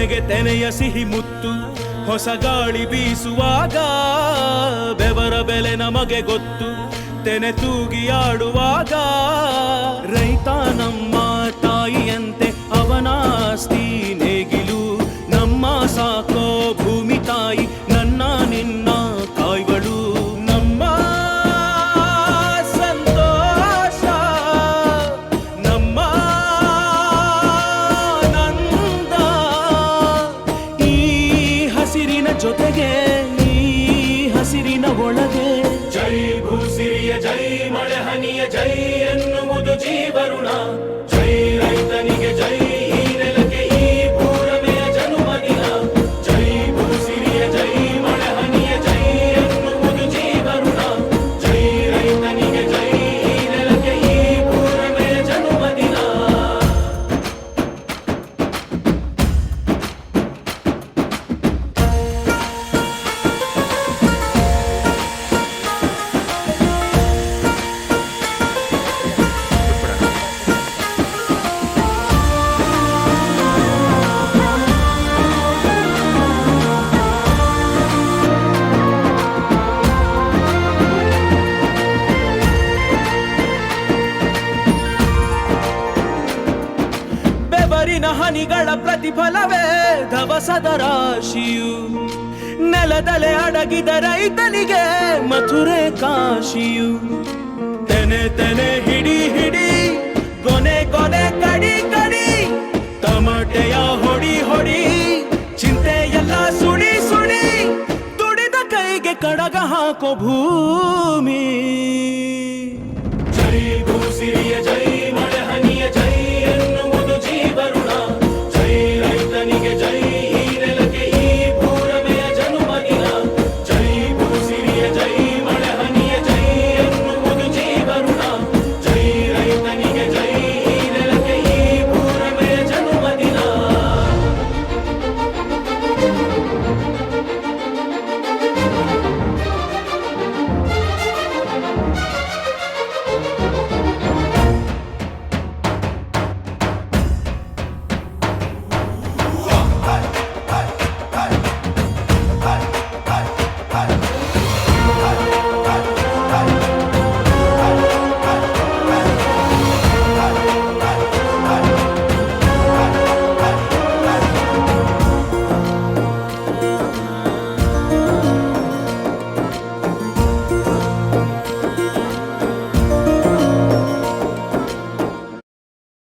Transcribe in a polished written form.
ಕೊನೆಗೆ ತೆನೆಯ ಸಿಹಿ ಮುತ್ತು ಹೊಸ ಗಾಳಿ ಬೀಸುವಾಗ ಬೆವರ ಬೆಲೆ ನಮಗೆ ಗೊತ್ತು ತೆನೆ ತೂಗಿ ಆಡುವಾಗ ರೈತ ನಮ್ಮ ತಾಯಿಯಂತೆ ಅವನಾಸ್ತಿ ನೇಗಿಲು ನಮ್ಮ ಸಾಕೋ ಭೂಮಿ ತಾಯಿ ನನ್ನ ನಿನ್ನ ಕಾಯ್ಗಳು ನಮ್ಮ ಸಂತೋಷ ನಮ್ಮ ನಂದ ಈ ಹಸಿರಿನ ಜೊತೆಗೆ ಈ ಹಸಿರಿನ ಒಳಗೆ ಜೈ ಭೂಸಿರಿಯ ಜೈ ಮಳೆ ಹನಿಯ ಜೈ ಎನ್ನುವುದು ಜೀವರುಣ ಜೈ ರೈತನಿಗೆ ಜೈ ಈ ನೆಲಕ್ಕೆ ಈ ಭೂರಮೆಯ ಜನುಮದಿನ ಜೈ ಭೂಸಿರಿಯ ಜೈ ಮಳೆ ಹನಿಯ ಜೈ ಎನ್ನುವುದು ಜೀವರುಣ ಜೈ ರೈತನಿಗೆ ಜೈ ಈ ನೆಲಕ್ಕೆ ಈ ಭೂರಮೆಯ ಜನುಮದಿನ ಬೆವರಿನ ಹನಿಗಳ ಪ್ರತಿಫಲವೇ ಧವಸದ ರಾಶಿಯು ನೆಲದಲೆ ಅಡಗಿದ ರೈತನಿಗೆ ಮಥುರೆ ಕಾಶಿಯು ತೆನೆ ತೆನೆ ಹಿಡಿ ಹಿಡಿ ಕೊನೆ ಕೊನೆ ಕಡಿ ಕಡಿ ತಮಟೆಯ ಹೊಡಿ ಹೊಡಿ ಚಿಂತೆಯೆಲ್ಲ ಸುಡಿ ಸುಡಿ ದುಡಿದ ಕೈಗೆ ಕಡಗ ಹಾಕೋ ಭೂಮಿ